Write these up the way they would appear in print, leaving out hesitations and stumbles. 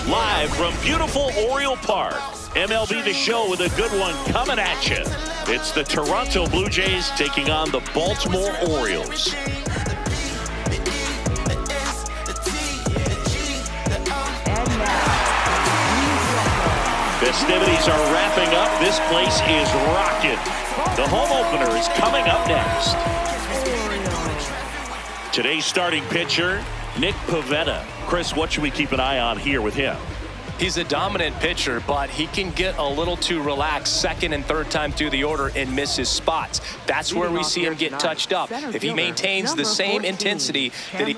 Live from beautiful Oriole Park, MLB The Show with a good one coming at you. It's the Toronto Blue Jays taking on the Baltimore Orioles. Festivities are wrapping up. This place is rocking. The home opener is coming up next. Today's starting pitcher, Nick Pivetta. Chris, what should we keep an eye on here with him? He's a dominant pitcher, but he can get a little too relaxed second and third time through the order and miss his spots. That's where we see him get touched up. If he maintains the same intensity that he...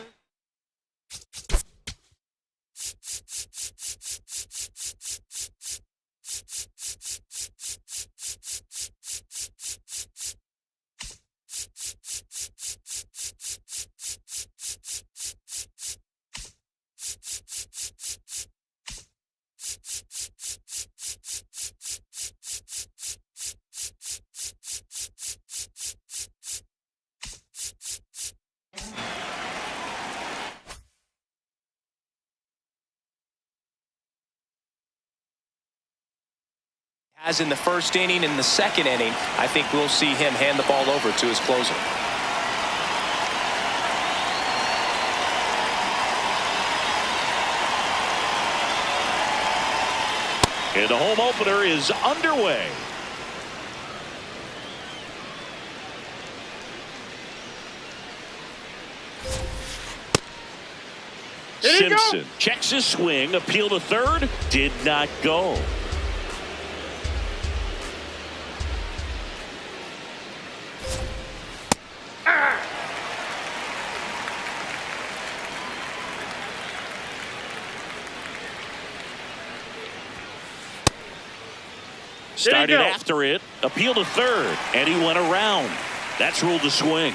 As in the first inning and the second inning, I think we'll see him hand the ball over to his closer. And the home opener is underway. Simpson checks his swing, appeal to third, did not go. Started after it, appeal to third, and he went around. That's ruled a swing.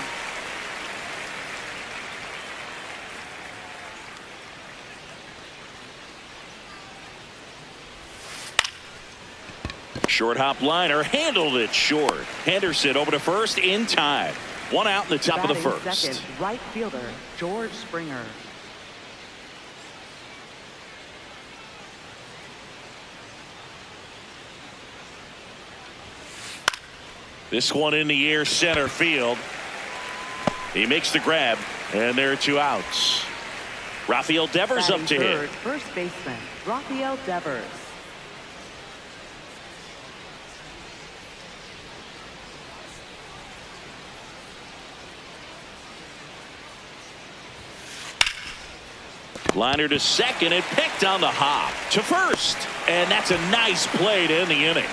Short hop liner, handled it short. Henderson over to first in time. One out in the top of the first. Second, right fielder, George Springer. This one in the air, center field. He makes the grab, and there are two outs. Rafael Devers up to hit. First baseman, Rafael Devers. Liner to second and picked on the hop to first. And that's a nice play to end the inning.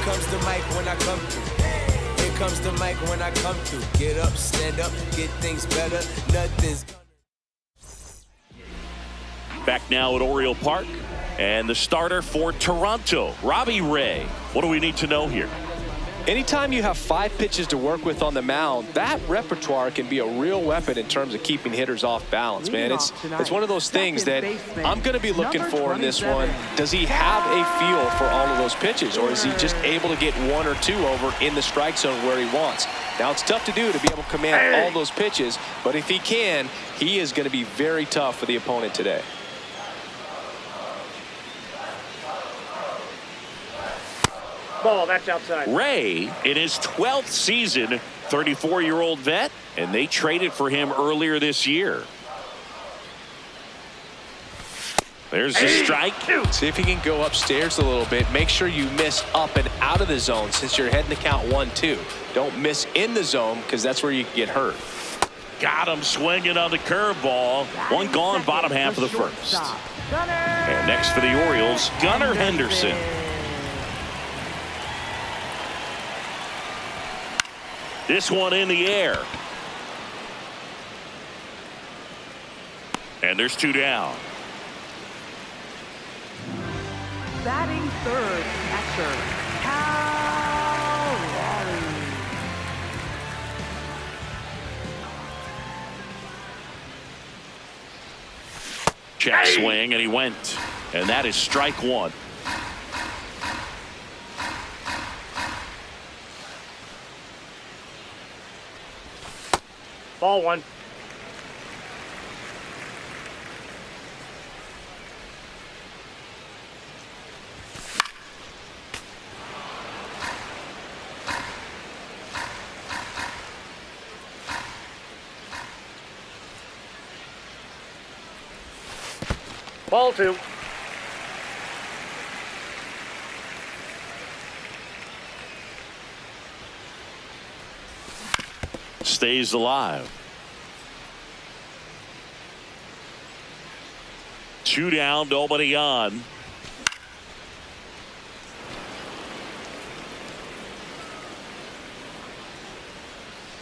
Comes the mic when I come through. Here comes the mic when I come through. Get up, stand up, get things better. Nothing's back now at Oriole Park, and the starter for Toronto, Robbie Ray. What do we need to know here? Anytime you have 5 pitches to work with on the mound, that repertoire can be a real weapon in terms of keeping hitters off balance, man. It's one of those things that I'm going to be looking for in this one. Does he have a feel for all of those pitches, or is he just able to get 1 or 2 over in the strike zone where he wants? Now, it's tough to do to be able to command all those pitches, but if he can, he is going to be very tough for the opponent today. Ball, that's outside. Ray, in his 12th season, 34-year-old vet, and they traded for him earlier this year. There's the strike. See if he can go upstairs a little bit. Make sure you miss up and out of the zone since you're heading to count 1-2. Don't miss in the zone because that's where you can get hurt. Got him swinging on the curveball. One gone, bottom half of the first. And next for the Orioles, Gunnar Henderson. This one in the air. And there's 2 down. Batting third, catcher, Cal Raleigh. Check swing, and he went. And that is strike 1. Ball 1. Ball 2. Stays alive. 2 down, nobody on.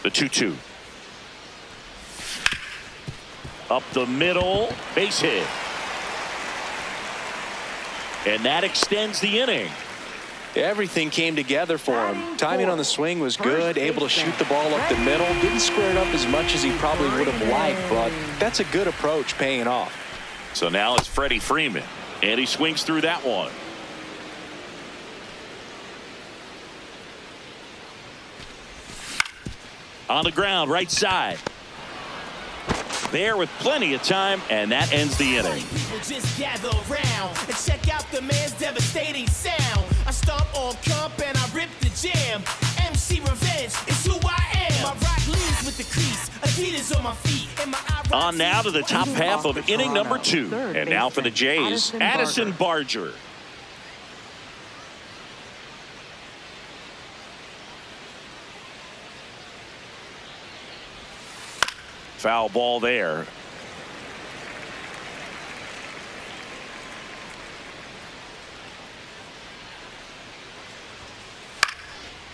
The 2-2. Up the middle, base hit. And that extends the inning. Everything came together for him. Timing on the swing was good, able to shoot the ball up the middle. Didn't square it up as much as he probably would have liked, but that's a good approach, paying off. So now it's Freddie Freeman, and he swings through that one. On the ground, right side. There with plenty of time, and that ends the inning. People just gather around and check out the man's devastating sound. I stomp on comp and I rip the jam. MC Revenge is who I am. My rock leads with the crease, Adidas on my feet, and my on now to the top half of inning number 2, and now for the Jays, Addison Barger. Foul ball there.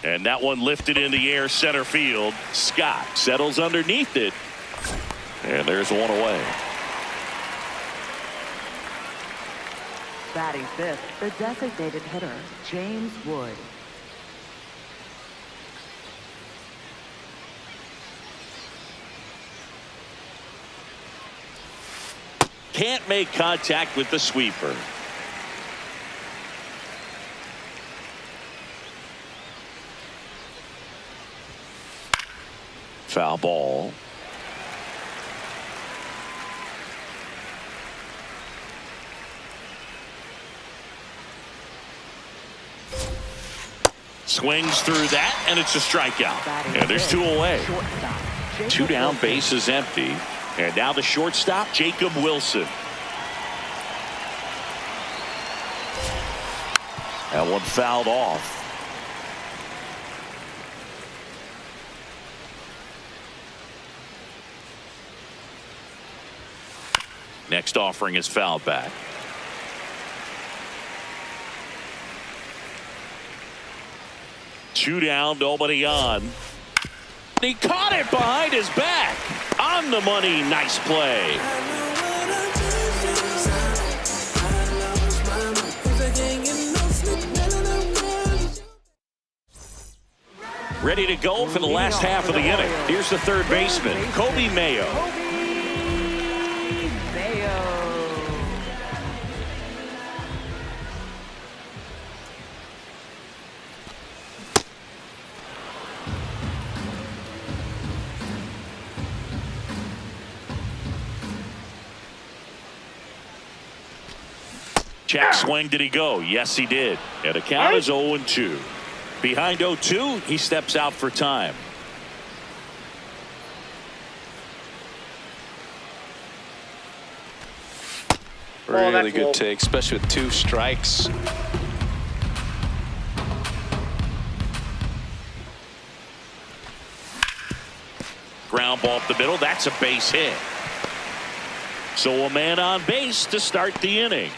And that one lifted in the air, center field. Scott settles underneath it. And there's one away. Batting fifth, the designated hitter, James Wood. Can't make contact with the sweeper. Foul ball. Swings through that, and it's a strikeout. And there's 2 away. 2 down, base is empty. And now the shortstop, Jacob Wilson. That one fouled off. Next offering is fouled back. Two down, nobody on. He caught it behind his back. On the money, nice play. Ready to go for the last half of the inning. Here's the third baseman, Kobe Mayo. Check swing, did he go? Yes, he did. And the count is 0-2. Behind 0-2, he steps out for time. Really good take, especially with 2 strikes. Ground ball up the middle. That's a base hit. So a man on base to start the inning.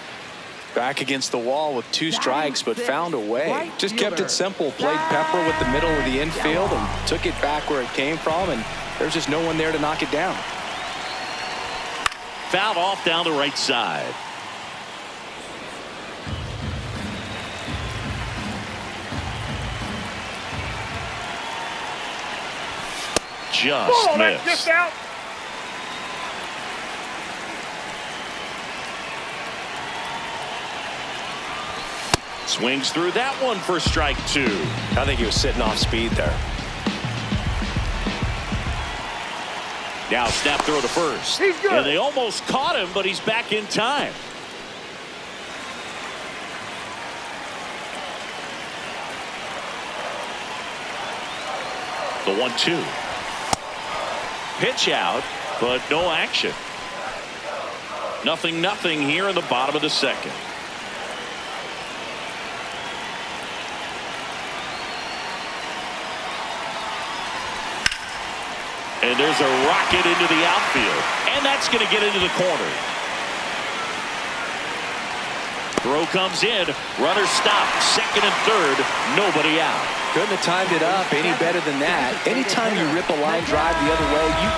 Back against the wall with 2 strikes, but found a way. Just kept it simple. Played pepper with the middle of the infield and took it back where it came from, and there's just no one there to knock it down. Fouled off down the right side. Just missed. Just out. Swings through that one for strike 2. I think he was sitting off speed there. Now snap throw to first. He's good. And they almost caught him, but he's back in time. The 1-2. Pitch out, but no action. 0-0 here in the bottom of the second. And there's a rocket into the outfield. And that's going to get into the corner. Throw comes in. Runner stopped. Second and third. Nobody out. Couldn't have timed it up any better than that. Anytime you rip a line drive the other way, you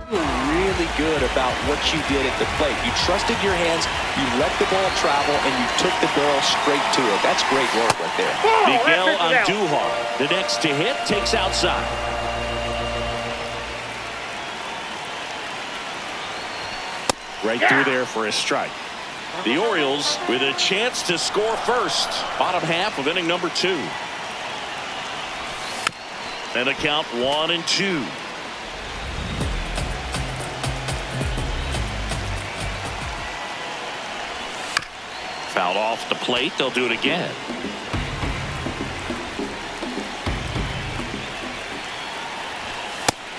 feel really good about what you did at the plate. You trusted your hands, you let the ball travel, and you took the barrel straight to it. That's great work right there. Miguel Andujar, the next to hit, takes outside. Right through there for a strike. The Orioles with a chance to score first. Bottom half of inning number 2. And a count 1-2. Fouled off the plate. They'll do it again.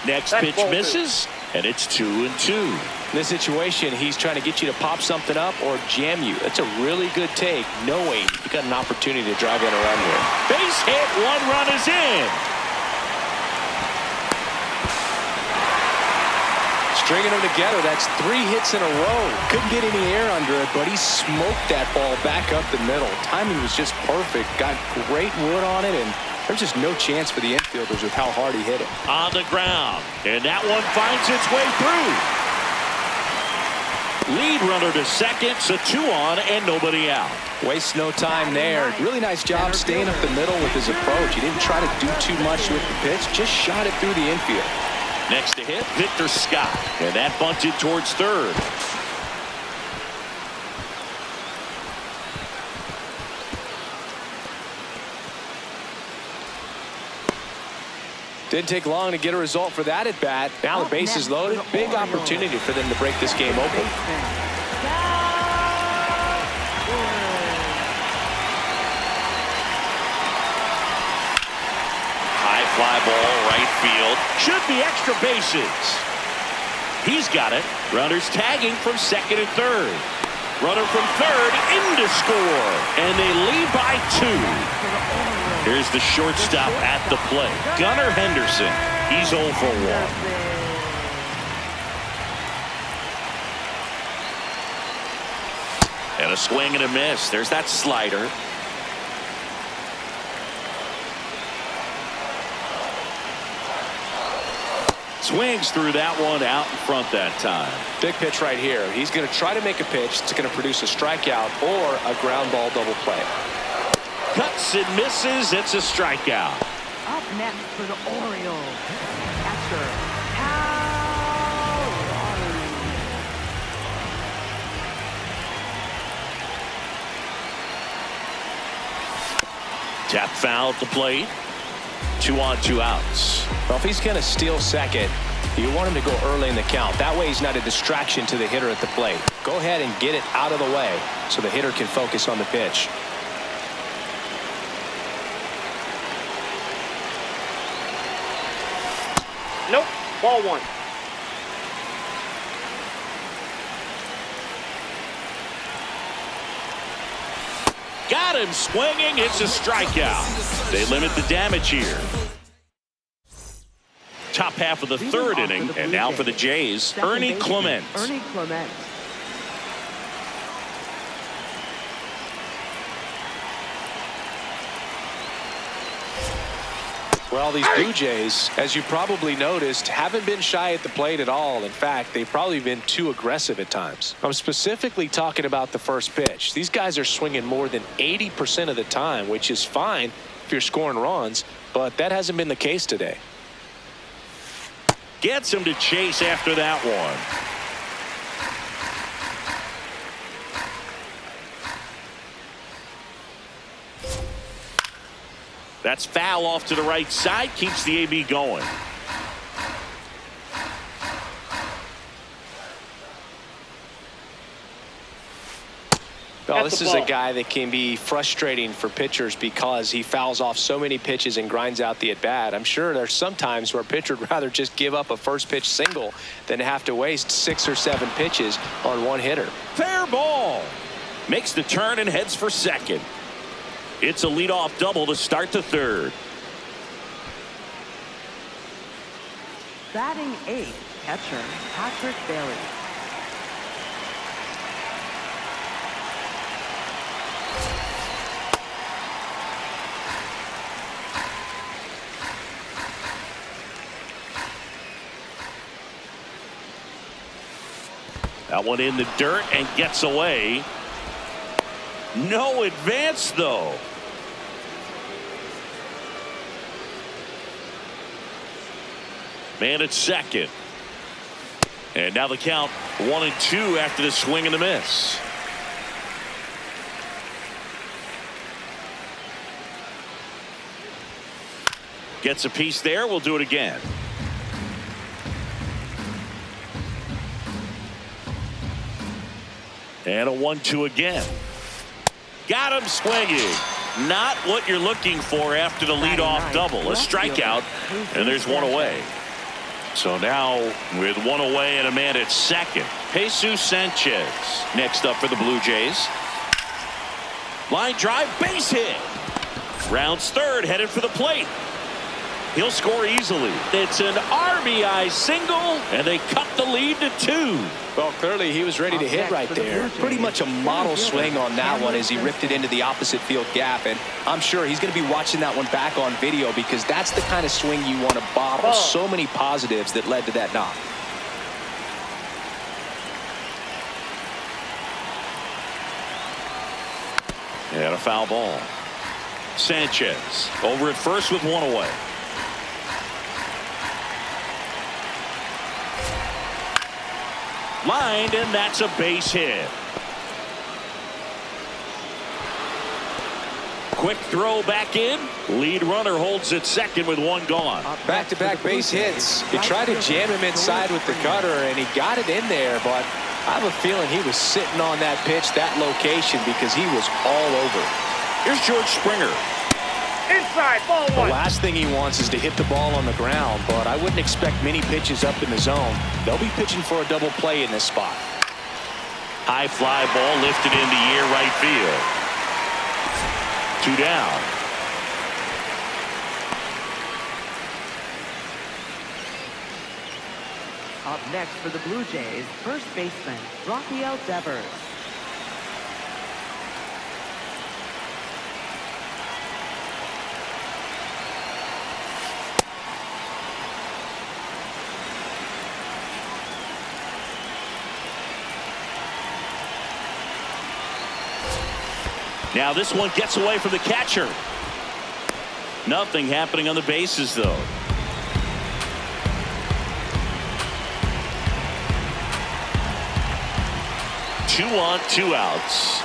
Next pitch misses, and it's 2-2. In this situation, he's trying to get you to pop something up or jam you. That's a really good take, knowing you got an opportunity to drive in a run here. Base hit, 1 run is in. Stringing them together, that's 3 hits in a row. Couldn't get any air under it, but he smoked that ball back up the middle. Timing was just perfect. Got great wood on it, and there's just no chance for the infielders with how hard he hit it. On the ground, and that one finds its way through. Lead runner to second, so 2 on and nobody out. Wastes no time there. Really nice job staying up the middle with his approach. He didn't try to do too much with the pitch, just shot it through the infield. Next to hit, Victor Scott, and that bunted towards third. Didn't take long to get a result for that at bat. Now the base is loaded. Big opportunity for them to break this game open. High fly ball, right field. Should be extra bases. He's got it. Runners tagging from second and third. Runner from third in to score. And they lead by 2. Here's the shortstop at the plate. Gunnar Henderson. He's 0 for 1. And a swing and a miss. There's that slider. Swings through that one out in front that time. Big pitch right here. He's going to try to make a pitch that's going to produce a strikeout or a ground ball double play. Cuts and misses. It's a strikeout. Up next for the Orioles, catcher Hal. Tap foul at the plate. 2 on, 2 outs. Well, if he's going to steal second, you want him to go early in the count. That way he's not a distraction to the hitter at the plate. Go ahead and get it out of the way so the hitter can focus on the pitch. Nope. Ball 1. Got him swinging. It's a strikeout. They limit the damage here. Top half of the third inning, and now for the Jays, Ernie Clement. Ernie Clement. Well, these Blue Jays, as you probably noticed, haven't been shy at the plate at all. In fact, they've probably been too aggressive at times. I'm specifically talking about the first pitch. These guys are swinging more than 80% of the time, which is fine if you're scoring runs, but that hasn't been the case today. Gets him to chase after that one. That's foul off to the right side. Keeps the AB going. Oh, this is a guy that can be frustrating for pitchers because he fouls off so many pitches and grinds out the at-bat. I'm sure there's some times where a pitcher would rather just give up a first pitch single than have to waste 6 or 7 pitches on one hitter. Fair ball. Makes the turn and heads for second. It's a leadoff double to start the third. Batting 8th, catcher Patrick Bailey. That one in the dirt and gets away. No advance, though. Man at second. And now the count 1-2 after the swing and the miss. Gets a piece there. We'll do it again. And a 1-2 again. Got him swinging. Not what you're looking for after the leadoff double. A strikeout, and there's one away. So now with one away and a man at second, Jesus Sanchez next up for the Blue Jays. Line drive, base hit. Rounds third, headed for the plate. He'll score easily. It's an RBI single, and they cut the lead to 2. Well, clearly he was ready to hit right there. Pretty much a model swing on that one as he ripped it into the opposite field gap. And I'm sure he's going to be watching that one back on video because that's the kind of swing you want to bottle. So many positives that led to that knock. And a foul ball. Sanchez over at first with one away. Lined, and that's a base hit. Quick throw back in. Lead runner holds at second with one gone. Back-to-back base hits. He tried to jam him inside with the cutter, and he got it in there, but I have a feeling he was sitting on that pitch, that location, because he was all over. Here's George Springer. Inside, ball 1. The last thing he wants is to hit the ball on the ground, but I wouldn't expect many pitches up in the zone. They'll be pitching for a double play in this spot. High fly ball lifted into the air right field. 2 down. Up next for the Blue Jays, first baseman Rafael Devers. Now this one gets away from the catcher. Nothing happening on the bases, though. Two on, 2 outs.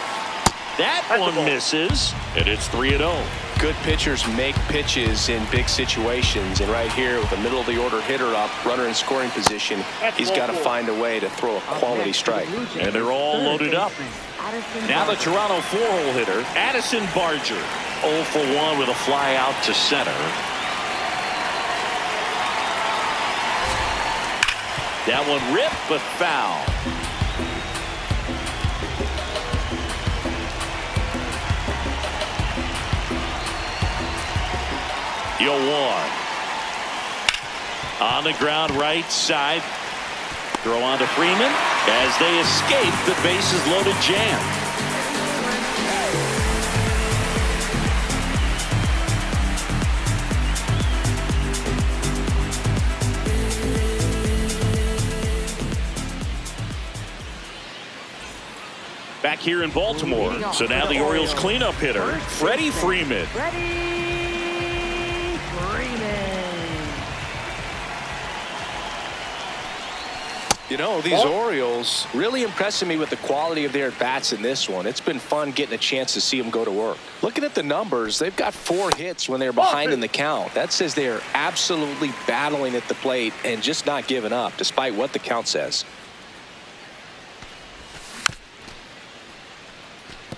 That one misses, and it's 3-0. Good pitchers make pitches in big situations, and right here with the middle of the order hitter up, runner in scoring position, he's got to find a way to throw a quality strike. And they're all loaded up. Now the Toronto 4-hole hitter, Addison Barger. 0 for 1 with a fly out to center. That one ripped, but foul. You'll one. On the ground right side. Throw on to Freeman as they escape the bases loaded jam. Back here in Baltimore. So now the Orioles cleanup hitter, Freddie Freeman. You know, these Orioles really impressing me with the quality of their at-bats in this one. It's been fun getting a chance to see them go to work. Looking at the numbers, they've got 4 hits when they're behind in the count. That says they are absolutely battling at the plate and just not giving up, despite what the count says.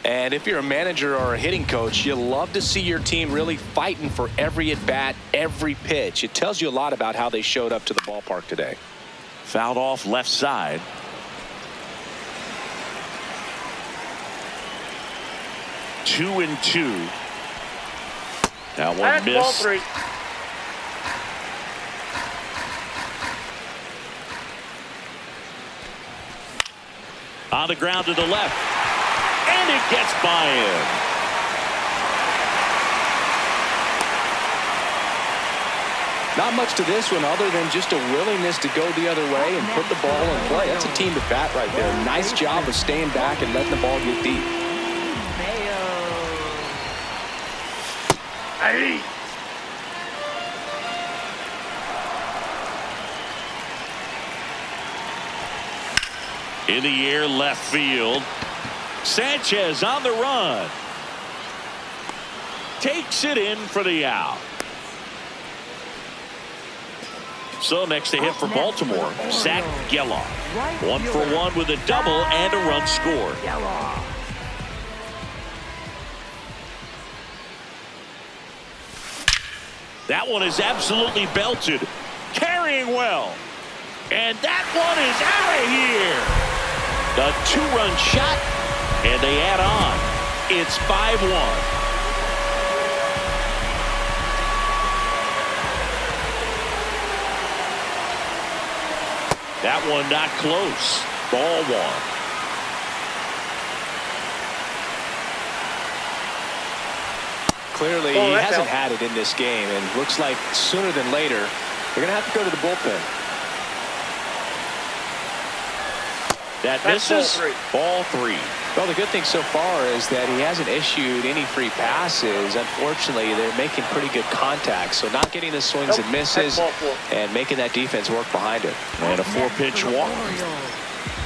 And if you're a manager or a hitting coach, you love to see your team really fighting for every at-bat, every pitch. It tells you a lot about how they showed up to the ballpark today. Fouled off left side. Two and two. That one That's ball missed. 3. On the ground to the left. And it gets by him. Not much to this one other than just a willingness to go the other way and put the ball in play. That's a team at bat right there. Nice job of staying back and letting the ball get deep. Hey. In the air left field. Sanchez on the run. Takes it in for the out. So next to hit for Baltimore, Zach Geloff. 1 for 1 with a double and a run scored. That one is absolutely belted. Carrying well. And that one is out of here. The 2-run shot, and they add on. It's 5-1. That one not close. Ball 1. Clearly, he hasn't had it in this game, and looks like sooner than later, they're going to have to go to the bullpen. That misses. Ball 3. Well, the good thing so far is that he hasn't issued any free passes. Unfortunately, they're making pretty good contact, so not getting the swings and misses and making that defense work behind it. And a 4-pitch walk.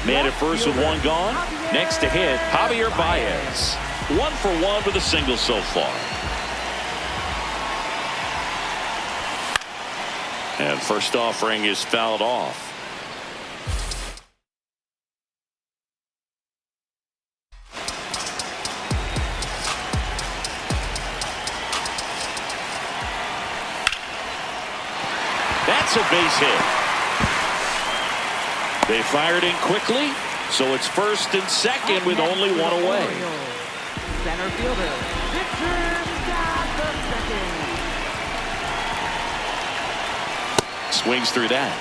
Man at first with 1 gone. Next to hit, Javier Baez. 1 for 1 with a single so far. And first offering is fouled off. That's a base hit. They fired in quickly, so it's first and second with only 1 away. Center fielder, Victor second. Swings through that.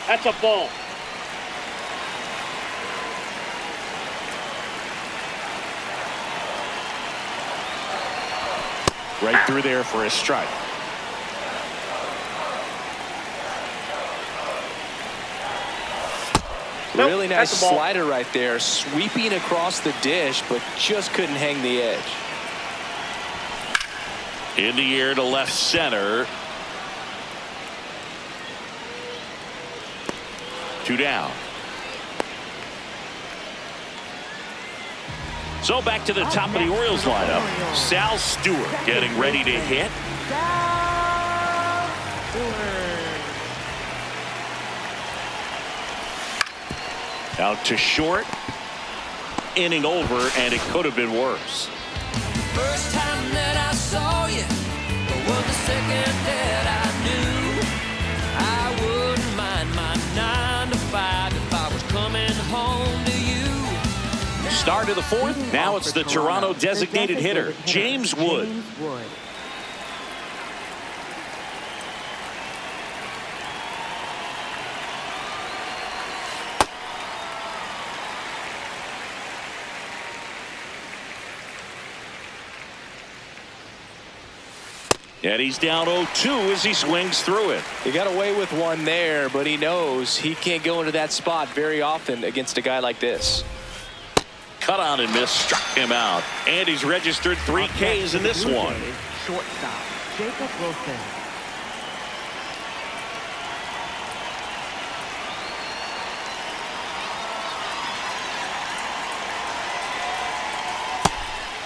That's a ball. Right through there for a strike. Really nice slider right there, sweeping across the dish, but just couldn't hang the edge. In the air to left center. 2 down. So back to the top of the Orioles lineup. Sal Stewart getting ready to hit. Out to short. Inning over, and it could have been worse. First time that I saw you was the second that I knew. I wouldn't mind my 9 to 5 if I was coming home to you. Start of the 4th. Now it's the Toronto designated hitter, James Wood. And he's down 0-2 as he swings through it. He got away with 1 there, but he knows he can't go into that spot very often against a guy like this. Cut on and miss, struck him out. And he's registered 3 Ks in this one. Shortstop, Jacob Wilson.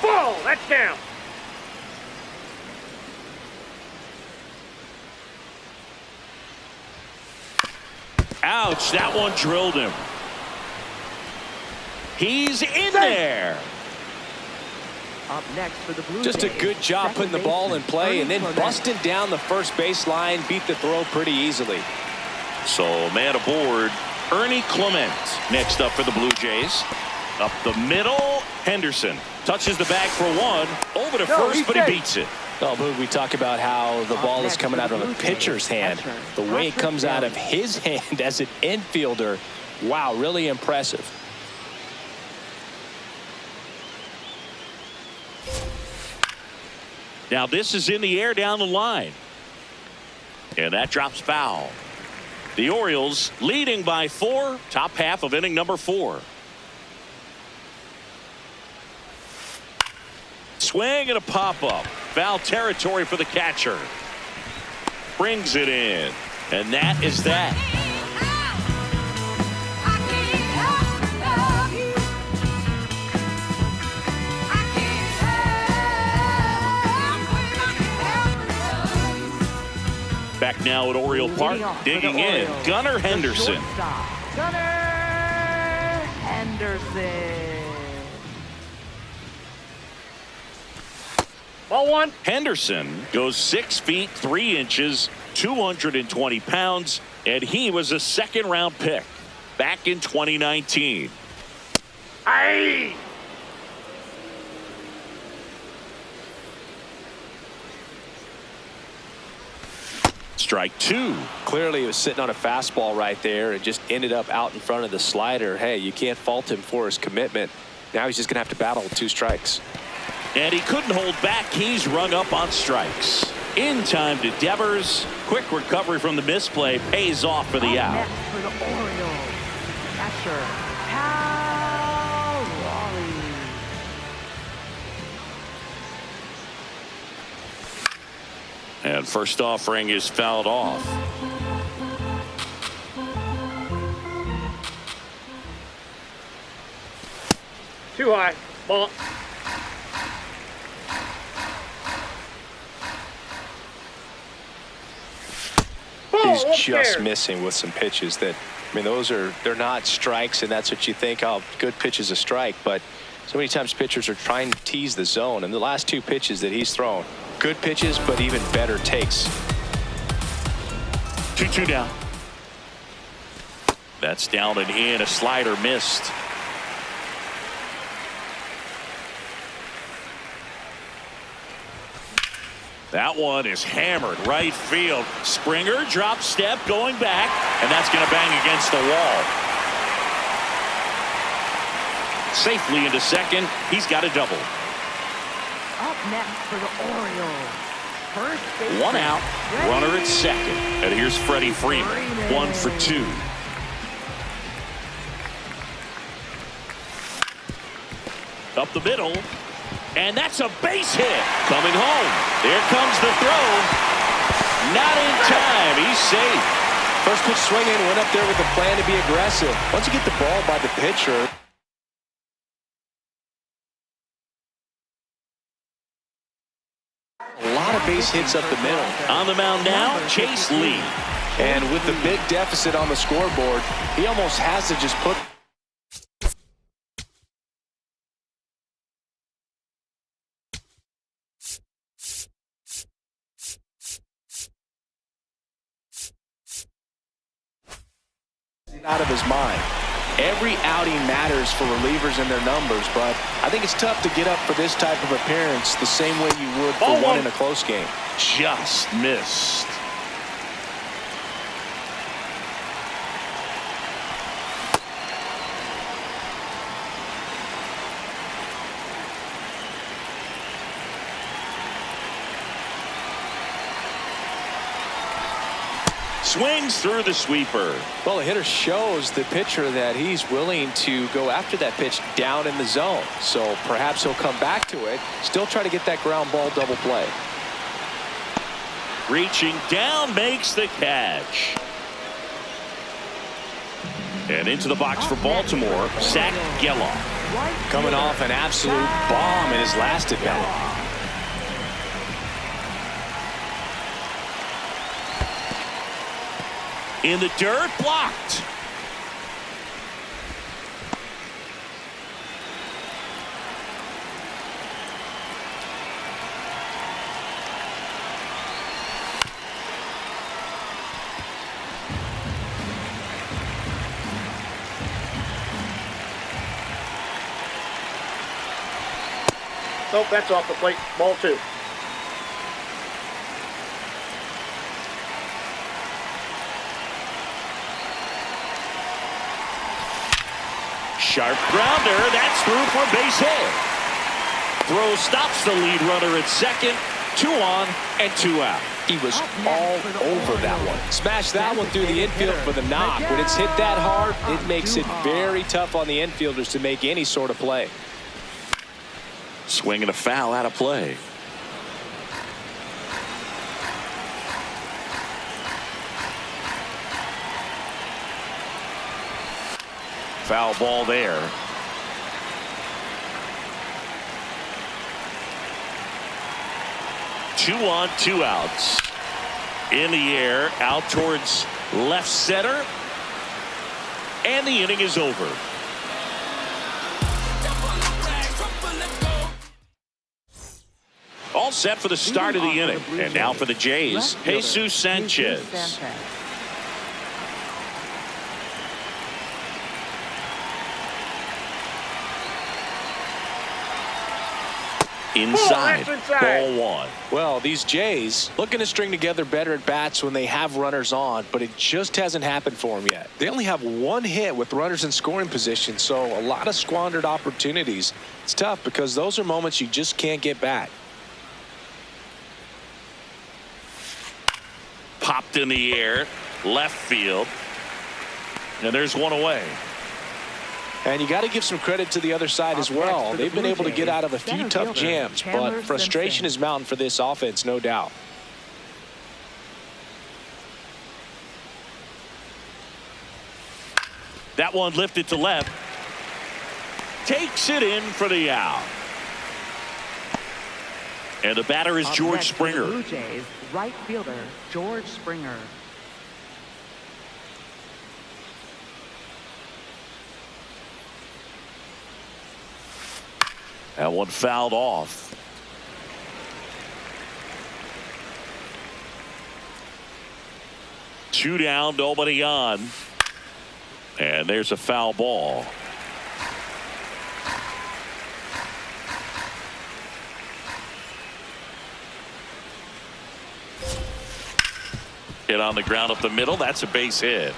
Ball. That's down. Ouch, that one drilled him. He's in there. Up next for the Blue Just a Jays, good job second putting the ball in baseman, play and then Ernie Clement. busting down the first base line, beat the throw pretty easily. So man aboard, Ernie Clement next up for the Blue Jays. Up the middle, Henderson touches the bag for one, over to first, but he beats it. Oh, Boog, we talk about how the ball is coming out of a pitcher's hand. The way it comes out of his hand as an infielder, wow, really impressive. Now this is in the air down the line. And that drops foul. The Orioles leading by 4, top half of inning number 4. Swing and a pop-up. Foul territory for the catcher. Brings it in. And that is that. Back now at Oriole Park, digging in, Gunnar Henderson. Gunnar Henderson. Ball one. Henderson goes 6 feet 3 inches, 220 pounds, and he was a second-round pick back in 2019. Aye. Strike 2. Clearly he was sitting on a fastball right there and just ended up out in front of the slider. Hey, you can't fault him for his commitment. Now he's just going to have to battle with 2 strikes. And he couldn't hold back. He's rung up on strikes. In time to Devers. Quick recovery from the misplay pays off for the out. Next for the Orioles, catcher Cal Raleigh. And first offering is fouled off. Too high. Ball. He's up just there. missing with some pitches that, I mean, they're not strikes, and that's what you think, oh, good pitch is a strike. But so many times pitchers are trying to tease the zone, and the last 2 pitches that he's thrown, good pitches, but even better takes. 2-2 down. That's down and in. A slider missed. That one is hammered right field. Springer drop step going back, and that's going to bang against the wall. Safely into second. He's got a double. Up next for the Orioles, first baseman, 1 out, runner at second. And here's Freddie Freeman, 1 for 2. Up the middle, and that's a base hit. Coming home. There comes the throw. Not in time. He's safe. First pitch swinging, went up there with a plan to be aggressive. Once you get the ball by the pitcher, a lot of base hits up the middle. On the mound now, Chase Lee. And with the big deficit on the scoreboard, he almost has to just put out of his mind. Every outing matters for relievers and their numbers, but I think it's tough to get up for this type of appearance the same way you would for one in a close game. Just missed. Swings through the sweeper. Well, the hitter shows the pitcher that he's willing to go after that pitch down in the zone. So perhaps he'll come back to it, still try to get that ground ball double play. Reaching down, makes the catch. And into the box for Baltimore, Zach Geloff. Coming off an absolute bomb in his last at-bat. In the dirt, blocked. Nope, that's off the plate. Ball 2. Sharp grounder. That's through for a base hit. Throw stops the lead runner at second. 2 on and 2 out. He was all over that one. Smashed that one through the infield for the knock. When it's hit that hard, it makes it very tough on the infielders to make any sort of play. Swing and a foul out of play. Foul ball there. Two on, 2 outs. In the air, out towards left center. And the inning is over. All set for the start of the inning. And now for the Jays, Jesus Sanchez. Inside, ball 1. Well, these Jays looking to string together better at bats when they have runners on, but it just hasn't happened for them yet. They only have 1 hit with runners in scoring position, so a lot of squandered opportunities. It's tough because those are moments you just can't get back. Popped in the air, left field. And there's 1 away. And you got to give some credit to the other side as well. They've been able to get out of a few tough jams, but frustration is mounting for this offense, no doubt. That one lifted to left. Takes it in for the out. And the batter is George Springer. Blue Jays right fielder George Springer. That one fouled off. Two down, nobody on. And there's a foul ball. Hit on the ground up the middle. That's a base hit.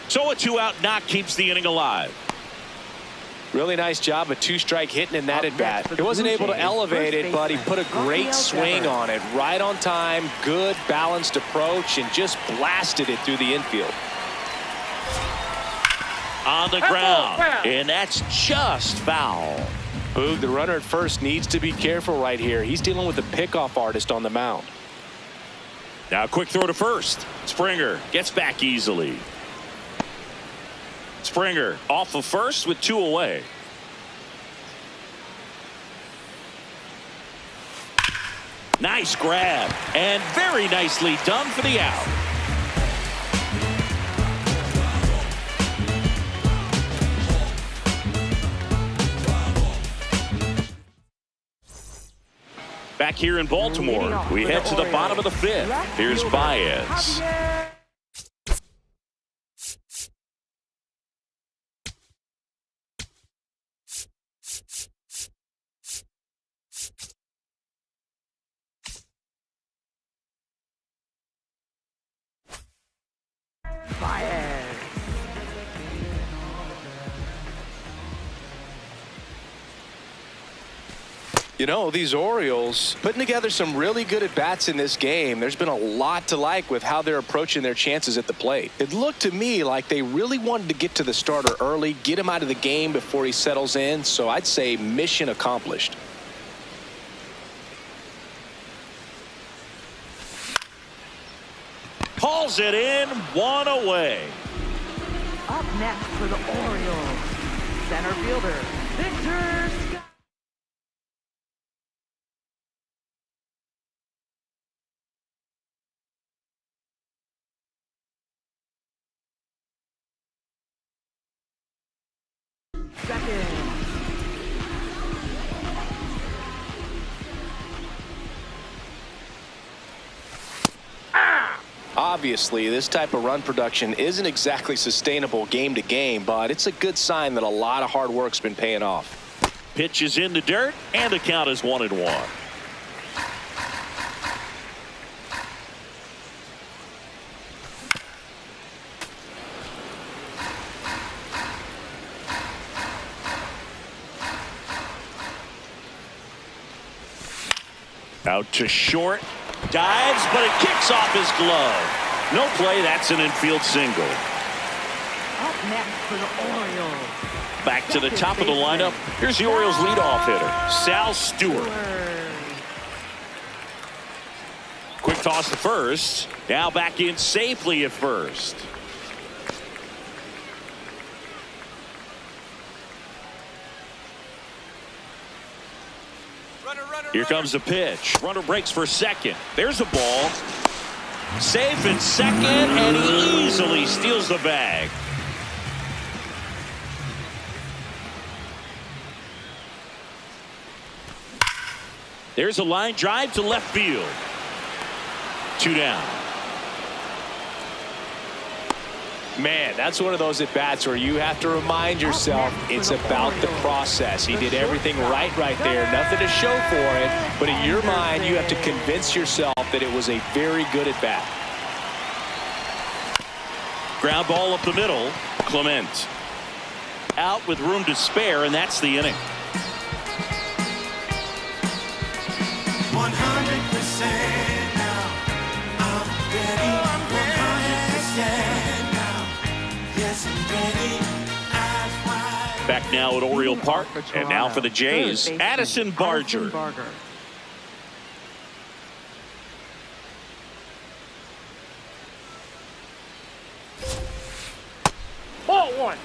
So a 2-out knock keeps the inning alive. Really nice job of 2-strike hitting in that at bat. He wasn't able to elevate it, but he put a great swing on it. Right on time, good balanced approach, and just blasted it through the infield. On the ground, and that's just foul. Boog, the runner at first needs to be careful right here. He's dealing with a pickoff artist on the mound. Now a quick throw to first. Springer gets back easily. Springer off of first with 2 away. Nice grab and very nicely done for the out. Back here in Baltimore, we head to the bottom of the 5th. Here's Baez. You know, these Orioles putting together some really good at-bats in this game. There's been a lot to like with how they're approaching their chances at the plate. It looked to me like they really wanted to get to the starter early, get him out of the game before he settles in. So I'd say mission accomplished. Pulls it in, 1 away. Up next for the Orioles, center fielder Victor obviously, this type of run production isn't exactly sustainable game to game, but it's a good sign that a lot of hard work's been paying off. Pitch is in the dirt, and the count is 1-1. Out to short, dives, but it kicks off his glove. No play, that's an infield single. Up next for the Orioles. Back to the top of the lineup. Here's the Orioles leadoff hitter, Sal Stewart. Quick toss to first. Now back in safely at first. Here comes the pitch. Runner breaks for second. There's a ball. Safe in second, and he easily steals the bag. There's a line drive to left field. 2 down. Man, that's one of those at-bats where you have to remind yourself it's about the process. He did everything right there. Nothing to show for it. But in your mind, you have to convince yourself that it was a very good at-bat. Ground ball up the middle. Clement out with room to spare, and that's the inning. 100% now. I'm ready. 100% now. Yes, I'm ready. Eyes wide. Back now at Oriole Park, and now for the Jays, Addison Barger. Ball 1.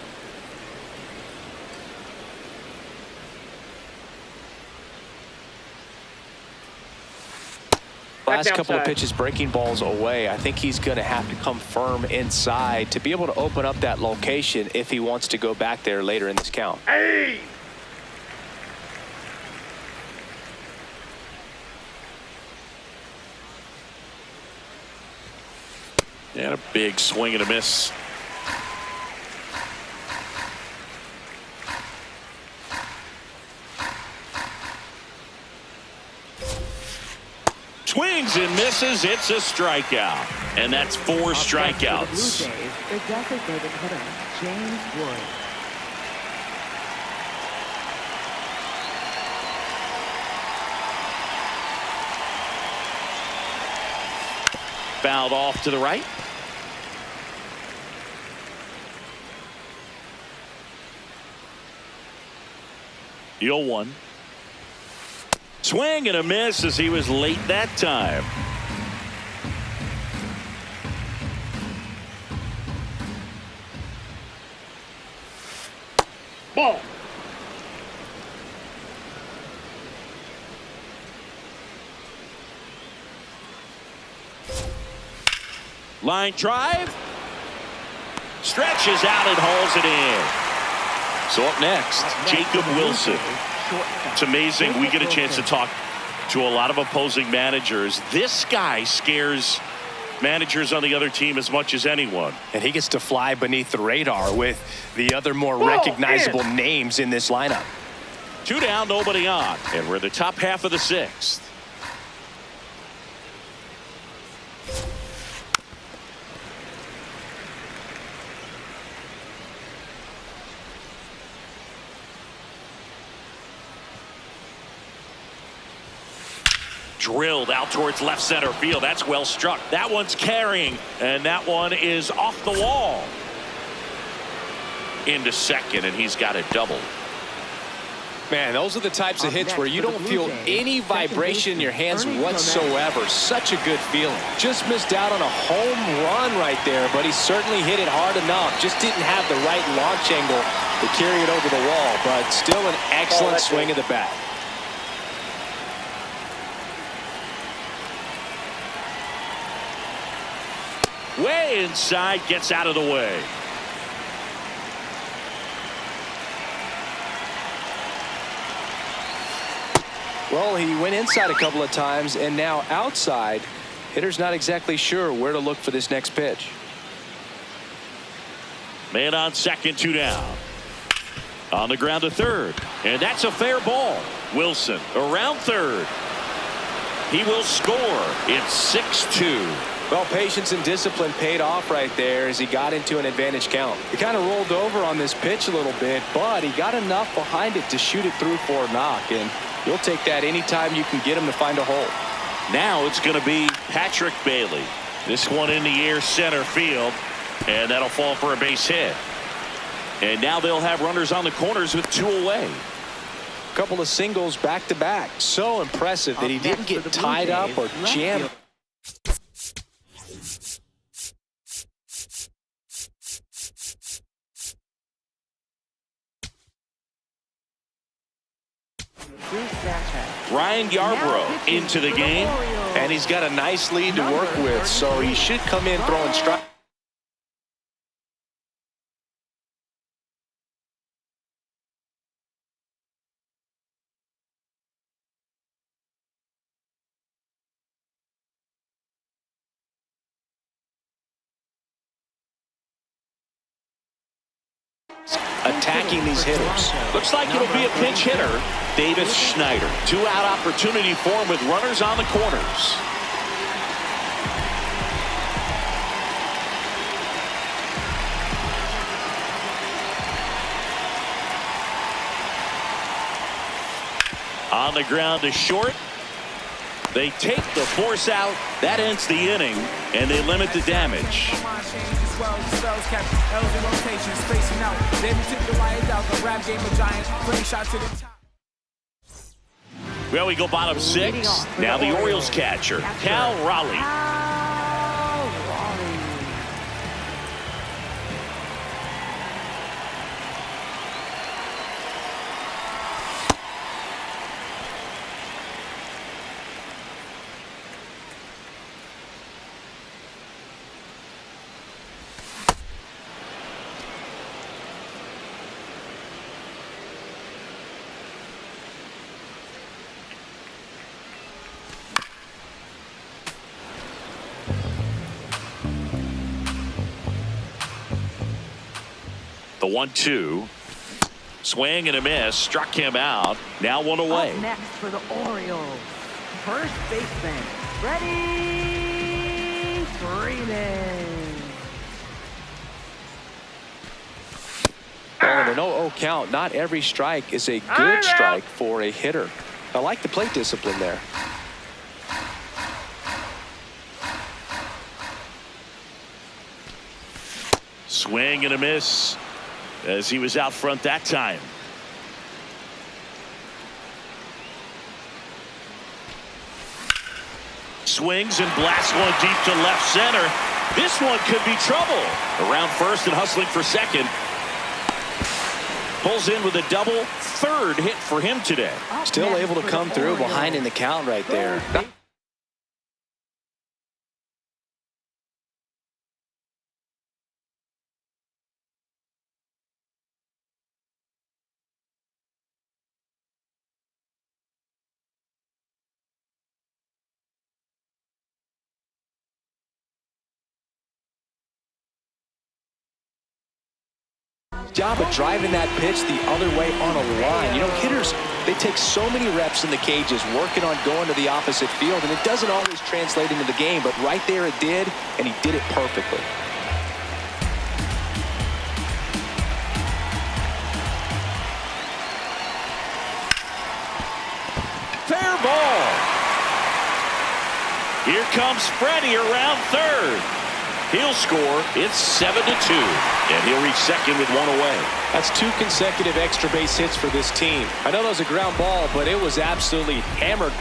Last couple of pitches breaking balls away. I think he's going to have to come firm inside to be able to open up that location if he wants to go back there later in this count. Hey! And a big swing and a miss. Swings and misses. It's a strikeout. And that's 4 strikeouts. The designated hitter, James Wood. Fouled off to the right. The 0-1. Swing and a miss as he was late that time. Ball. Line drive. Stretches out and hauls it in. So up next, Jacob Wilson. It's amazing. We get a chance to talk to a lot of opposing managers. This guy scares managers on the other team as much as anyone. And he gets to fly beneath the radar with the other more recognizable names in this lineup. 2 down, nobody on. And we're in the top half of the 6th. Drilled out towards left center field. That's well struck. That one's carrying, and that one is off the wall. Into second, and he's got a double. Man, those are the types of hits where you don't feel any vibration in your hands whatsoever. Such a good feeling. Just missed out on a home run right there, but he certainly hit it hard enough. Just didn't have the right launch angle to carry it over the wall, but still an excellent swing of the bat. Way inside, gets out of the way. Well, he went inside a couple of times, and now outside Hitter's not exactly sure where to look for this next pitch. Man on second, 2 down. On the ground to third, and that's a fair ball. Wilson around third. He will score. It's 6-2. Well, patience and discipline paid off right there as he got into an advantage count. He kind of rolled over on this pitch a little bit, but he got enough behind it to shoot it through for a knock, and you'll take that anytime you can get him to find a hole. Now it's going to be Patrick Bailey. This one in the air center field, and that'll fall for a base hit. And now they'll have runners on the corners with 2 away. Couple of singles back to back. So impressive that he didn't get tied up or jammed. Ryan Yarbrough into the game, and he's got a nice lead to work with, so he should come in throwing strikes. Attacking these hitters. Looks like it'll be a pinch hitter, Davis Schneider. 2-out opportunity for him with runners on the corners. On the ground to short. They take the force out. That ends the inning, and they limit the damage. Well, we go bottom 6. Now the Orioles catcher, Cal Raleigh. The 1-2. Swing and a miss. Struck him out. Now 1 away. Up next for the Orioles, first baseman, Freddie Freeman. Oh, an 0-0 count. Not every strike is a good strike for a hitter. I like the plate discipline there. Swing and a miss as he was out front that time. Swings and blasts one deep to left center. This one could be trouble. Around first and hustling for second. Pulls in with a double. Third hit for him today. Still able to come through behind in the count right there. Job of driving that pitch the other way on a line. You know, hitters, they take so many reps in the cages working on going to the opposite field, and it doesn't always translate into the game, but right there it did, and he did it perfectly. Fair ball. Here comes Freddie around third. He'll score. It's 7-2, and he'll reach second with 1 away. That's 2 consecutive extra base hits for this team. I know that was a ground ball, but it was absolutely hammered.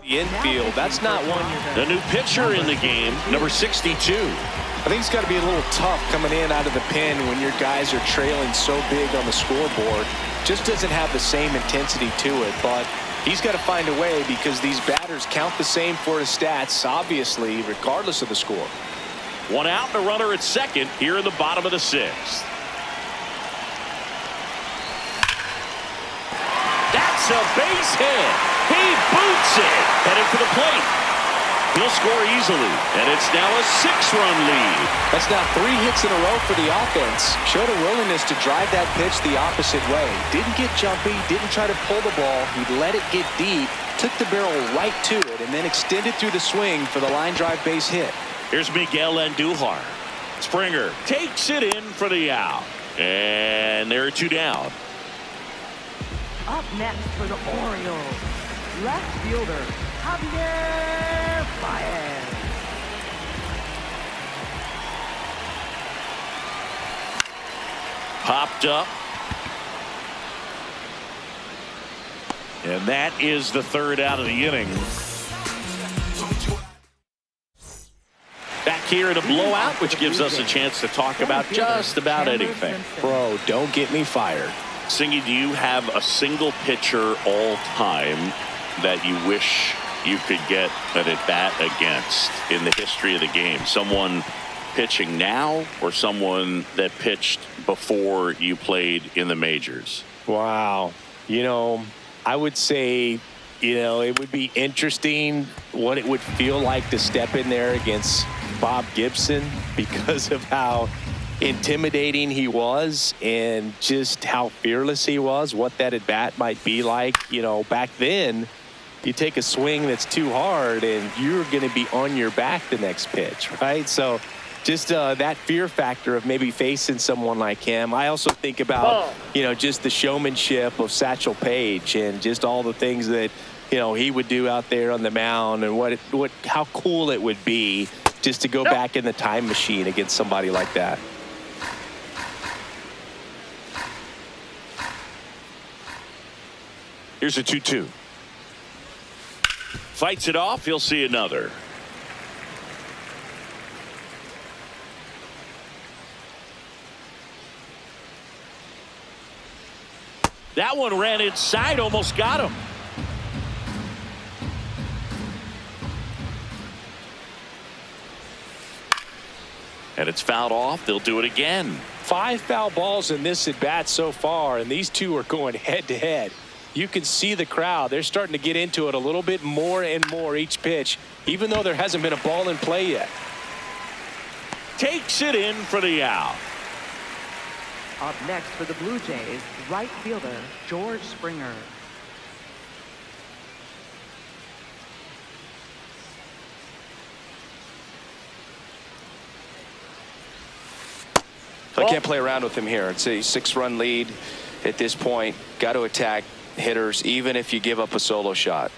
The infield, that's not one. The new pitcher in the game, number 62. I think it's got to be a little tough coming in out of the pen when your guys are trailing so big on the scoreboard. Just doesn't have the same intensity to it, but he's got to find a way because these batters count the same for his stats, obviously, regardless of the score. One out and a runner at second here in the bottom of the sixth. That's a base hit. He boots it. Headed for the plate. He'll score easily, and it's now a 6-run lead. That's now 3 hits in a row for the offense. Showed a willingness to drive that pitch the opposite way. Didn't get jumpy, didn't try to pull the ball. He let it get deep, took the barrel right to it, and then extended through the swing for the line drive base hit. Here's Miguel Andujar. Springer takes it in for the out. And there are 2 down. Up next for the Orioles, left fielder Javier Baez. Popped up. And that is the 3rd out of the inning. Back here in a blowout, which gives us a chance to talk about just about anything. Bro, don't get me fired. Singy, do you have a single pitcher all time that you wish you could get an at-bat against in the history of the game? Someone pitching now or someone that pitched before you played in the majors? Wow. You know, I would say, you know, it would be interesting what it would feel like to step in there against Bob Gibson because of how intimidating he was and just how fearless he was, what that at bat might be like. You know, back then you take a swing that's too hard and you're going to be on your back the next pitch, right? So just that fear factor of maybe facing someone like him. I also think about, you know, just the showmanship of Satchel Paige and just all the things that, you know, he would do out there on the mound and how cool it would be just to go back in the time machine against somebody like that. Here's a 2-2. Fights it off. He'll see another. That one ran inside, almost got him. And it's fouled off. They'll do it again. 5 foul balls in this at bat so far, and these two are going head to head. You can see the crowd. They're starting to get into it a little bit more and more each pitch, even though there hasn't been a ball in play yet. Takes it in for the out. Up next for the Blue Jays, right fielder George Springer. I can't play around with him here. It's a 6-run lead at this point. Got to attack hitters, even if you give up a solo shot.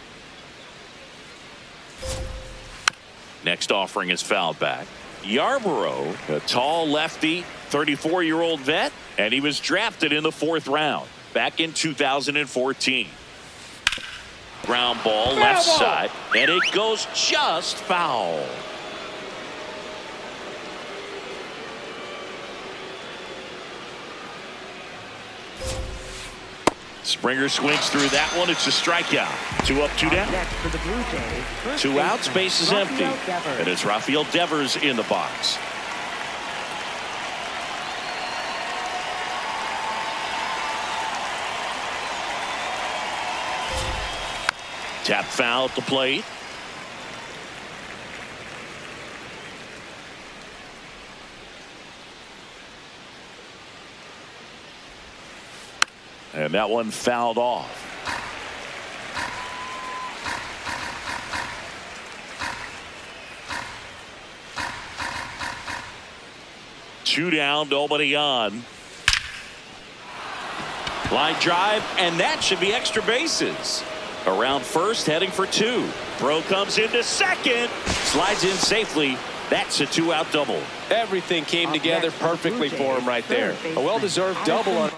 Next offering is fouled back. Yarborough, a tall lefty, 34-year-old vet, and he was drafted in the 4th round back in 2014. Ground ball left side, and it goes just foul. Springer swings through that one. It's a strikeout. 2 up, 2 down. Next for the Blue Jays, first 2 outs, baseman, base is empty. Rafael Devers. And it's Rafael Devers in the box. Tap foul at the plate. And that one fouled off. Two down, nobody on. Line drive, and that should be extra bases. Around first, heading for 2. Throw comes into second. Slides in safely. That's a 2-out double. Everything came together perfectly for him right there. A well-deserved double on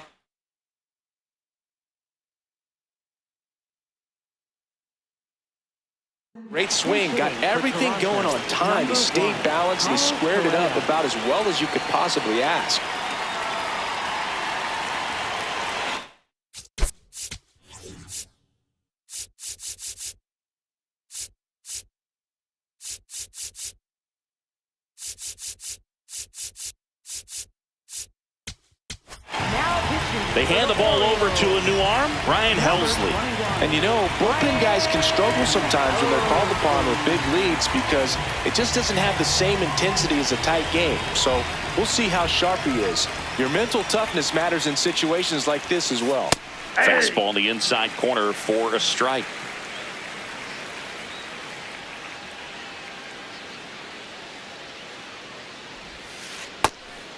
Great swing, got everything going on time. He stayed balanced, and he squared it up about as well as you could possibly ask. They hand the ball over to a new arm, Ryan Helsley. And you know, bullpen guys can struggle sometimes when they're called upon with big leads because it just doesn't have the same intensity as a tight game. So we'll see how sharp he is. Your mental toughness matters in situations like this as well. Fastball in the inside corner for a strike.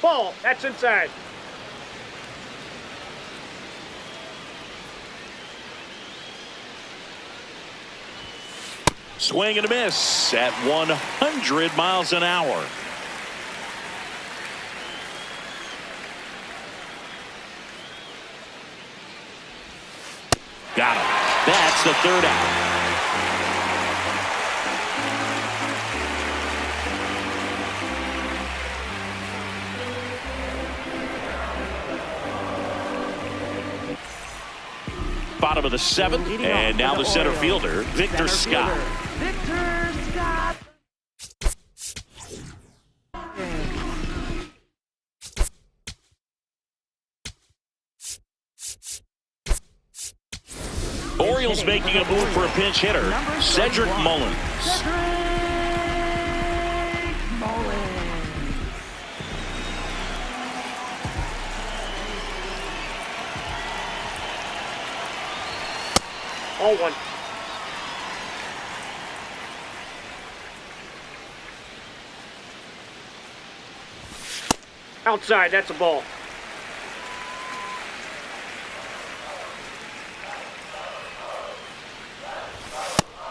Ball. That's inside. Swing and a miss at 100 miles an hour. Got him. That's the third out. Bottom of the seventh, and now the center fielder, Victor Scott. Victor Scott. Orioles making a move for a pinch hitter, Cedric Mullins. All one. Outside, that's a ball.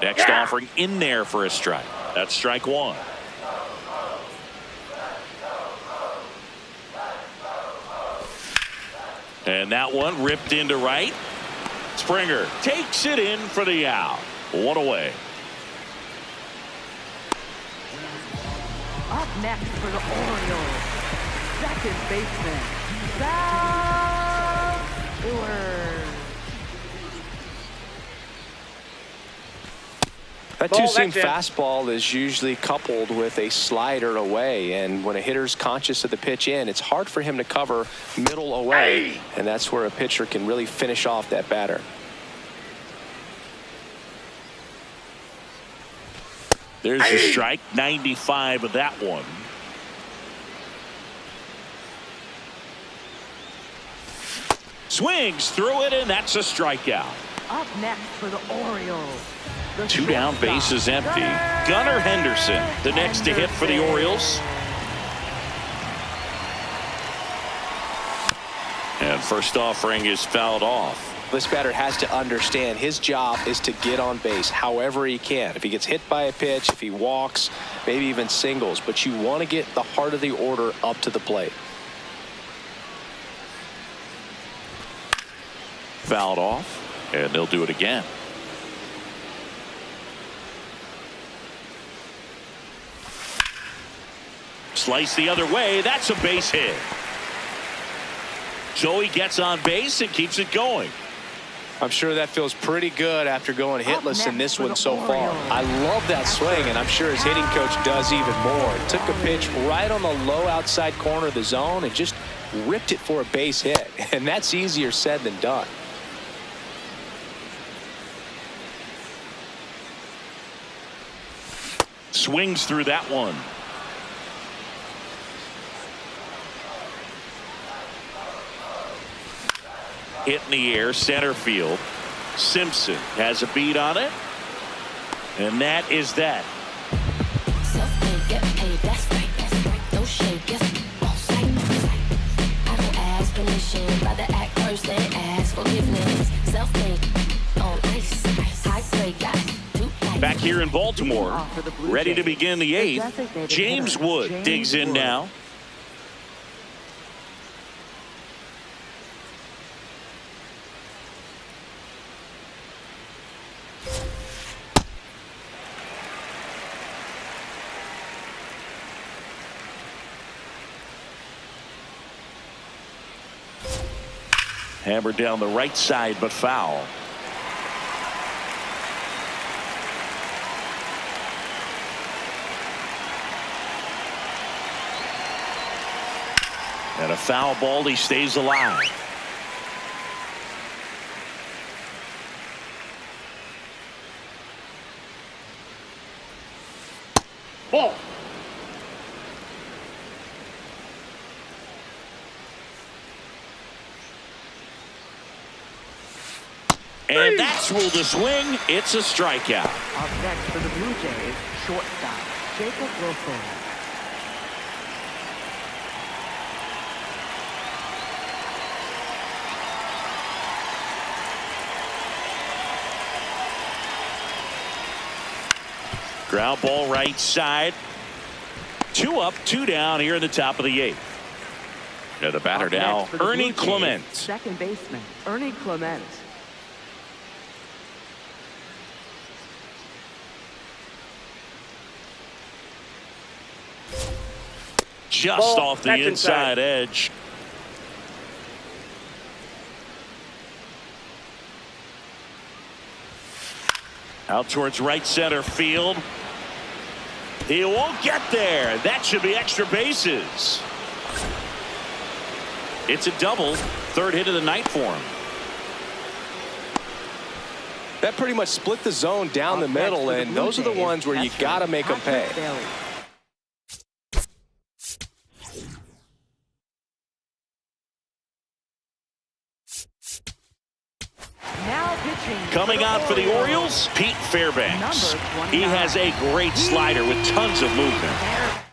Next offering in there for a strike. That's strike one. And that one ripped into right. Springer takes it in for the out. One away. Up next for the Orioles, second baseman, Val Stewart. That two-seam fastball is usually coupled with a slider away, and when a hitter's conscious of the pitch in, it's hard for him to cover middle away, and that's where a pitcher can really finish off that batter. There's a strike, 95 of that one. Swings through it, and that's a strikeout. Up next for the Orioles. Two down, bases empty. Gunnar Henderson, the next to hit for the Orioles. And first offering is fouled off. This batter has to understand his job is to get on base however he can. If he gets hit by a pitch, if he walks, maybe even singles, but you want to get the heart of the order up to the plate. Fouled off, and they'll do it again. Slice the other way. That's a base hit. So he gets on base and keeps it going. I'm sure that feels pretty good after going hitless in this one so far. I love that swing, and I'm sure his hitting coach does even more. Took a pitch right on the low outside corner of the zone and just ripped it for a base hit. And that's easier said than done. Swings through that one. Hit in the air, center field. Simpson has a beat on it. And that is that. Self-made, get paid, that's right, no shade, guess all sight. I don't ask permission, rather act first, then ask forgiveness. Self-made, on ice, high grade, got it. Back here in Baltimore, ready to begin the eighth. James Wood digs in now. Hammered down the right side, but foul. And a foul ball. He stays alive. Ball. And that's ruled a swing. It's a strikeout. Up next for the Blue Jays, shortstop, Jacob Wilson. Ground ball right side. 2 up, 2 down here in the top of the 8th. Now the batter Up next now, for the Ernie Blue Jays, Clement. second baseman, Ernie Clement. Just Ball. off the That's inside edge. Out towards right center field. He won't get there. That should be extra bases. It's a double. 3rd hit of the night for him. That pretty much split the zone down the middle, and those are the ones where you got to make them pay. Now pitching. Coming on for the Orioles, Pete Fairbanks. Number 29. He has a great slider with tons of movement.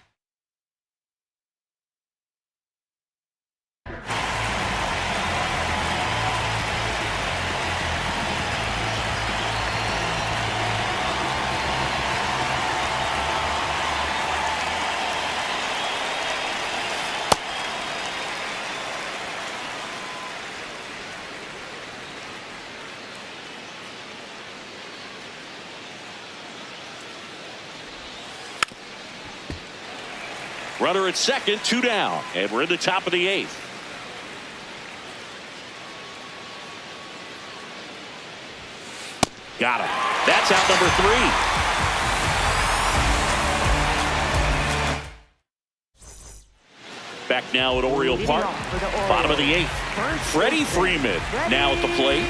Runner at second, 2 down, and we're in the top of the 8th. Got him. That's out number 3. Back now at Oriole Park, bottom of the 8th. Freddie Freeman now at the plate.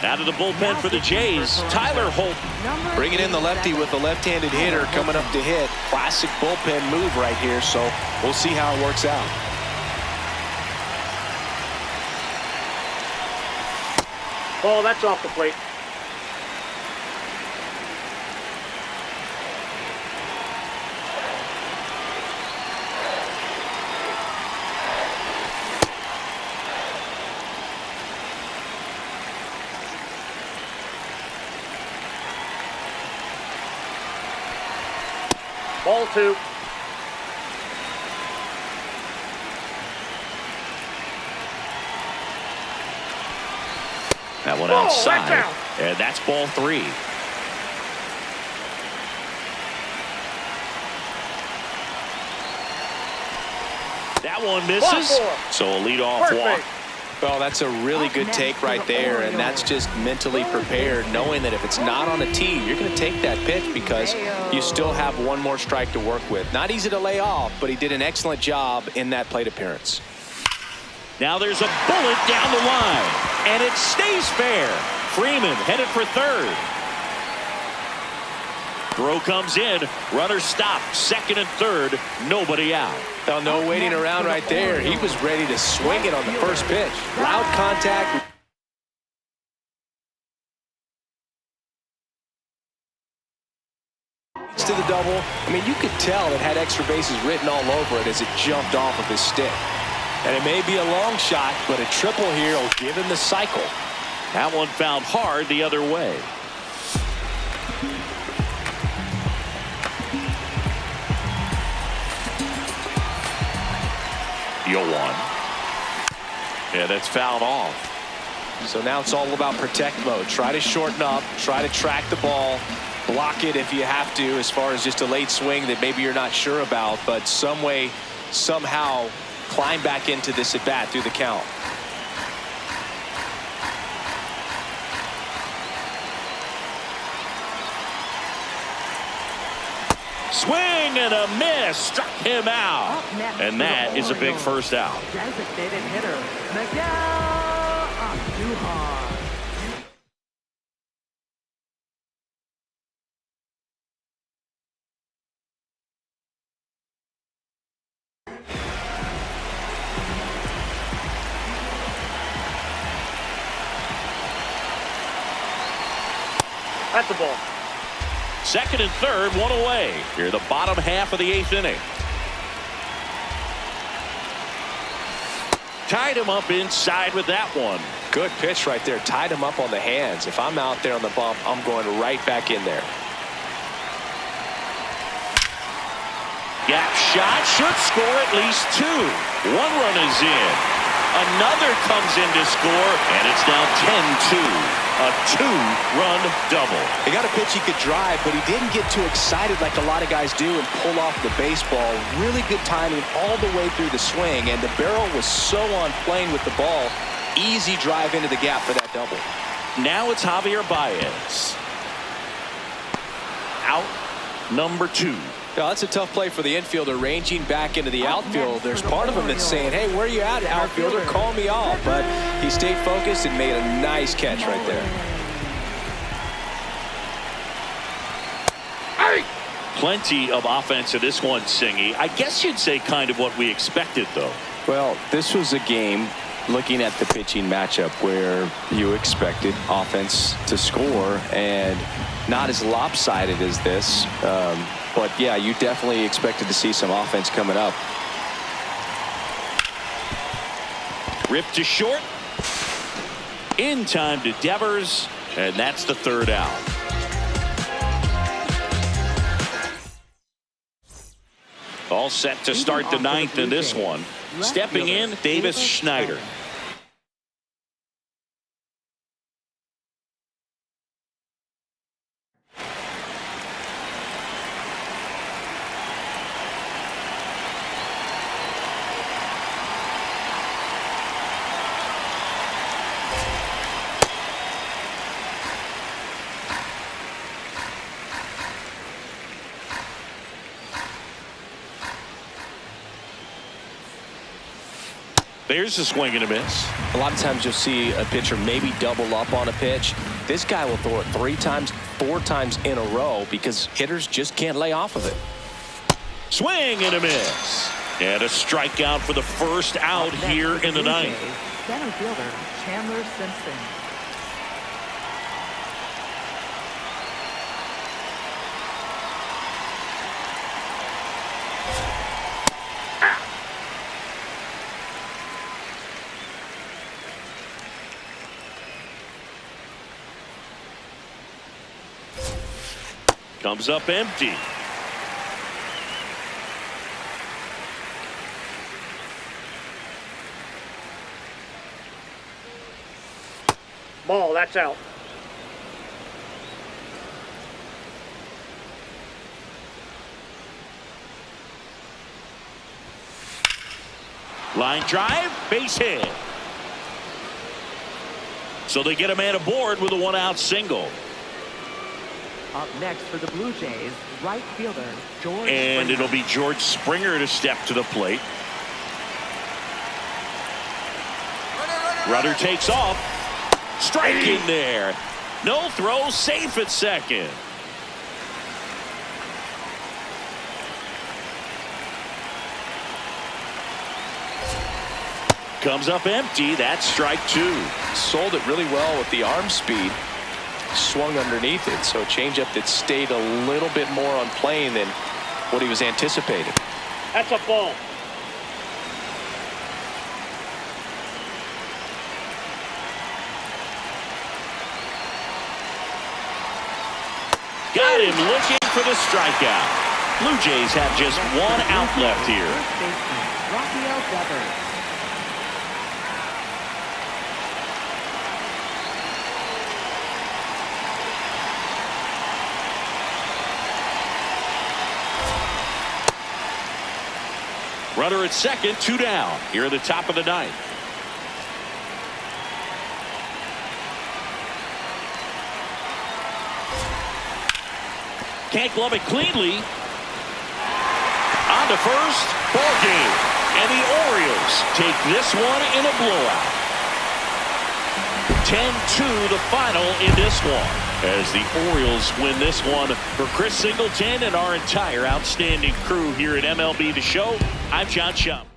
Out of the bullpen for the Jays, Tyler Holt. Bringing in the lefty with the left-handed hitter coming up to hit. Classic bullpen move right here, so we'll see how it works out. Ball. That's off the plate. Ball 2. That one Ball, outside, that's out. and that's ball 3. That one misses, Ball 4. so a leadoff First walk. base. Well, that's a really good take right there, and that's just mentally prepared, knowing that if it's not on a tee, you're going to take that pitch because you still have one more strike to work with. Not easy to lay off, but he did an excellent job in that plate appearance. Now there's a bullet down the line, and it stays fair. Freeman headed for 3rd. Throw comes in. Runner stopped. 2nd and 3rd. Nobody out. Oh, no waiting around right there. He was ready to swing it on the first pitch. Loud contact. To the double. I mean, you could tell it had extra bases written all over it as it jumped off of his stick. And it may be a long shot, but a triple here will give him the cycle. That one found hard the other way. 0-1. Yeah, that's fouled off. So now it's all about protect mode. Try to shorten up, try to track the ball, block it if you have to, as far as just a late swing that maybe you're not sure about, but some way, somehow climb back into this at bat through the count. Swing and a miss, struck him out, and that is a big first out. Designated hitter, Miguel Andujar. That's the ball. Second and third, one away. Here, the bottom half of the 8th inning. Tied him up inside with that one. Good pitch right there. Tied him up on the hands. If I'm out there on the bump, I'm going right back in there. Gap shot should score at least 2. 1 run is in. Another comes in to score, and it's now 10-2. A 2-run double. He got a pitch he could drive, but he didn't get too excited like a lot of guys do and pull off the baseball. Really good timing all the way through the swing, and the barrel was so on plane with the ball. Easy drive into the gap for that double. Now it's Javier Baez. Out number 2. Yeah, that's a tough play for the infielder, ranging back into the outfield. There's part of him that's saying, hey, where you at, outfielder? Call me off. But he stayed focused and made a nice catch right there. Plenty of offense in this one, Singy. I guess you'd say kind of what we expected, though. Well, this was a game, looking at the pitching matchup, where you expected offense to score, and not as lopsided as this. But yeah, you definitely expected to see some offense coming up. Ripped to short. In time to Devers, and that's the 3rd out. All set to start the 9th in this one. Stepping in, Davis Schneider. There's a swing and a miss. A lot of times you'll see a pitcher maybe double up on a pitch. This guy will throw it 3 times, 4 times in a row because hitters just can't lay off of it. Swing and a miss. And a strikeout for the first out here in the 9th. Center fielder Chandler Simpson. Comes up empty. Ball, that's out. Line drive, base hit. So they get a man aboard with a 1-out single. Up next for the Blue Jays, right fielder George And Springer. it'll be George Springer to step to the plate. Runner takes off. Striking there. No throw, safe at second. Comes up empty. That's strike 2. Sold it really well with the arm speed. Swung underneath it, so a changeup that stayed a little bit more on plane than what he was anticipating. That's a ball. Got him looking for the strikeout. Blue Jays have just 1 out left here. First baseman Rafael Devers. Runner at second, 2 down. Here at the top of the ninth. Can't glove it cleanly. On to first, ball game. And the Orioles take this one in a blowout. 10-2 the final in this one, as the Orioles win this one. For Chris Singleton and our entire outstanding crew here at MLB The Show, I'm John Schaub.